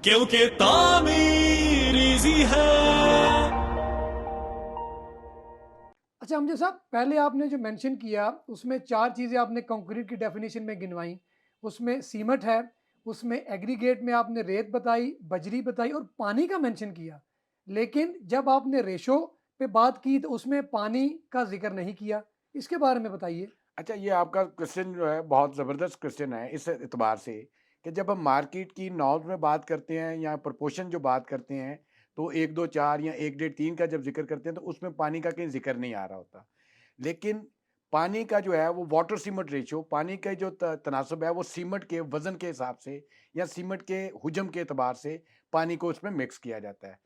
क्योंकि तामीर इजी है। अच्छा अमजद साहब, पहले आपने जो मेंशन किया उसमें चार चीज़ें आपने कंक्रीट की डेफिनेशन में गिनवाई। उसमें सीमेंट है, उसमें एग्रीगेट में आपने रेत बताई, बजरी बताई और पानी का मेंशन किया। लेकिन जब आपने रेशो पे बात की तो उसमें पानी का जिक्र नहीं किया। इसके बारे में बताइए। अच्छा, ये आपका क्वेश्चन जो है बहुत ज़बरदस्त क्वेश्चन है इस एतबार से कि जब हम मार्केट की नॉर्म्स में बात करते हैं या प्रोपोर्शन जो बात करते हैं, तो 1, 2, 4 या 1, 1.5, 3 का जब जिक्र करते हैं तो उसमें पानी का कहीं जिक्र नहीं आ रहा होता। लेकिन पानी का जो है वो वाटर सीमेंट रेशियो, पानी का जो तनासब है वो सीमेंट के वज़न के हिसाब से या सीमेंट के हुजम के एतबार से पानी को उसमें मिक्स किया जाता है।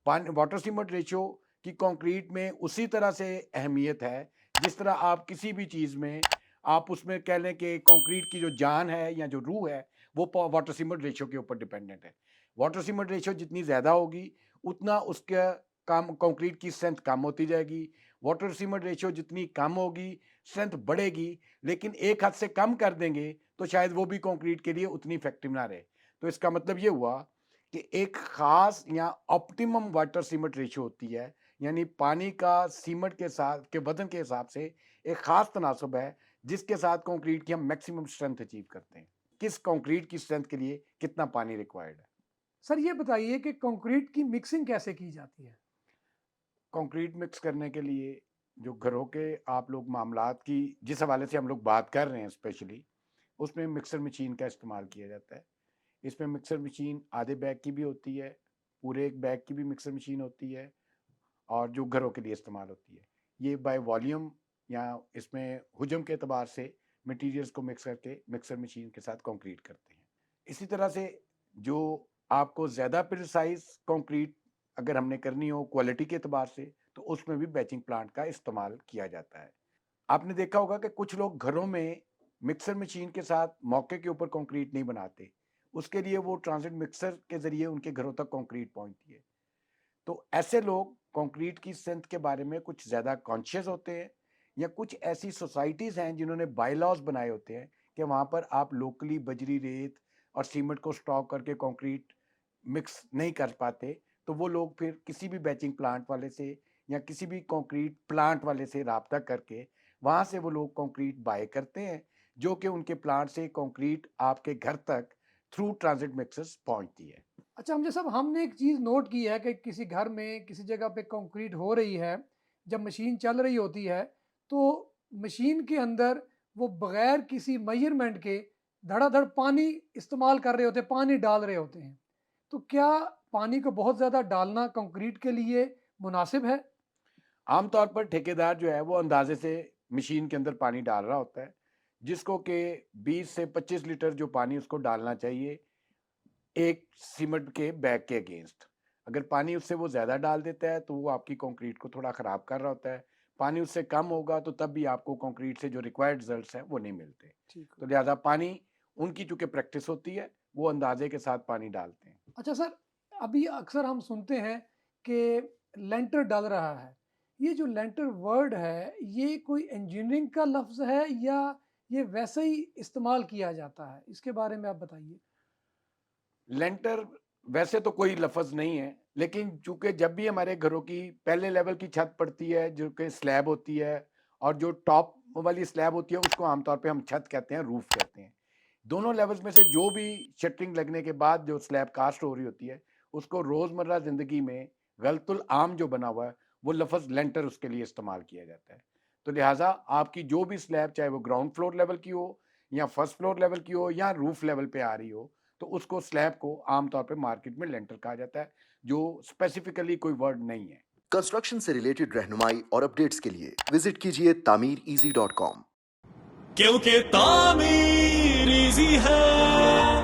पानी वाटर सीमेंट रेशियो की कंक्रीट में उसी तरह से अहमियत है जिस तरह आप किसी भी चीज़ में आप उसमें कह लें कि कंक्रीट की जो जान है या जो रूह है वो वाटर सीमेंट रेशियो के ऊपर डिपेंडेंट है। वाटर सीमेंट रेशियो जितनी ज़्यादा होगी उतना उसका काम कंक्रीट की स्ट्रेंथ कम होती जाएगी। वाटर सीमेंट रेशियो जितनी कम होगी स्ट्रेंथ बढ़ेगी, लेकिन एक हद से कम कर देंगे तो शायद वो भी कंक्रीट के लिए उतनी इफेक्टिव ना रहे। तो इसका मतलब ये हुआ कि एक खास या ऑप्टिमम वाटर सीमेंट रेशियो होती है, यानी पानी का सीमेंट के साथ के वजन के हिसाब से एक खास तनासब है जिसके साथ कंक्रीट की हम मैक्सिमम स्ट्रेंथ अचीव करते हैं। किस कंक्रीट की स्ट्रेंथ के लिए कितना पानी रिक्वायर्ड है। सर ये बताइए कि कंक्रीट की मिक्सिंग कैसे की जाती है। कंक्रीट मिक्स करने के लिए जो घरों के आप लोग मामलात की जिस हवाले से हम लोग बात कर रहे हैं स्पेशली, उसमें मिक्सर मशीन का इस्तेमाल किया जाता है। इसमें मिक्सर मशीन आधे बैग की भी होती है, पूरे एक बैग की भी मिक्सर मशीन होती है और जो घरों के लिए इस्तेमाल होती है। ये बाय वॉल्यूम या इसमें हुजम के अतबार से मटेरियल्स को मिक्स करके मिक्सर मशीन के साथ कंक्रीट करते हैं। इसी तरह से जो आपको ज़्यादा प्रिसाइज कंक्रीट अगर हमने करनी हो क्वालिटी के अतबार से, तो उसमें भी बैचिंग प्लांट का इस्तेमाल किया जाता है। आपने देखा होगा कि कुछ लोग घरों में मिक्सर मशीन के साथ मौके के ऊपर कंक्रीट नहीं बनाते, उसके लिए वो ट्रांजिट मिक्सर के ज़रिए उनके घरों तक कंक्रीट पहुंचती है। तो ऐसे लोग कंक्रीट की स्ट्रेंथ के बारे में कुछ ज़्यादा कॉन्शियस होते हैं, या कुछ ऐसी सोसाइटीज़ हैं जिन्होंने बायलॉज बनाए होते हैं कि वहाँ पर आप लोकली बजरी रेत और सीमेंट को स्टॉक करके कंक्रीट मिक्स नहीं कर पाते, तो वो लोग फिर किसी भी बैचिंग प्लांट वाले से या किसी भी कंक्रीट प्लांट वाले से राब्ता करके वहाँ से वो लोग कंक्रीट बाय करते हैं, जो कि उनके प्लांट से कंक्रीट आपके घर तक थ्रू ट्रांजिट मिक्सर्स पहुँचती है। अच्छा हमजे साहब, हमने एक चीज़ नोट की है कि किसी घर में किसी जगह पे कंक्रीट हो रही है, जब मशीन चल रही होती है तो मशीन के अंदर वो बगैर किसी मेजरमेंट के धड़ाधड़ पानी इस्तेमाल कर रहे होते हैं, पानी डाल रहे होते हैं। तो क्या पानी को बहुत ज़्यादा डालना कंक्रीट के लिए मुनासिब है? आमतौर पर ठेकेदार जो है वो अंदाजे से मशीन के अंदर पानी डाल रहा होता है, जिसको कि 20 से 25 लीटर जो पानी उसको डालना चाहिए एक सीमेंट के बैग के अगेंस्ट। अगर पानी उससे वो ज़्यादा डाल देता है तो वो आपकी कंक्रीट को थोड़ा ख़राब कर रहा होता है। पानी उससे कम होगा तो तब भी आपको कंक्रीट से जो रिक्वायर्ड रिजल्ट्स हैं वो नहीं मिलते। ठीक तो है। लिहाजा पानी उनकी चूँकि प्रैक्टिस होती है, वो अंदाजे के साथ पानी डालते हैं। अच्छा सर, अभी अक्सर हम सुनते हैं कि लेंटर डल रहा है। ये जो लेंटर वर्ड है, ये कोई इंजीनियरिंग का लफ्ज़ है या ये वैसे ही इस्तेमाल किया जाता है? इसके बारे में आप बताइए। लेंटर वैसे तो कोई लफ्ज़ नहीं है, लेकिन चूँकि जब भी हमारे घरों की पहले लेवल की छत पड़ती है, जो कि स्लैब होती है, और जो टॉप वाली स्लैब होती है, उसको आमतौर पे हम छत कहते हैं, रूफ़ कहते हैं। दोनों लेवल्स में से जो भी शटरिंग लगने के बाद जो स्लैब कास्ट हो रही होती है, उसको रोज़मर्रा ज़िंदगी में गलतुल आम जो बना हुआ है, वो लफ्ज़ लेंटर उसके लिए इस्तेमाल किया जाता है। तो लिहाज़ा आपकी जो भी स्लैब, चाहे वो ग्राउंड फ्लोर लेवल की हो या फर्स्ट फ्लोर लेवल की हो या रूफ़ लेवल पे आ रही हो, तो उसको स्लैब को आमतौर पे मार्केट में लेंटर कहा जाता है, जो स्पेसिफिकली कोई वर्ड नहीं है। कंस्ट्रक्शन से रिलेटेड रहनुमाई और अपडेट्स के लिए विजिट कीजिए tameereasy.com। क्योंकि तामीर इजी है।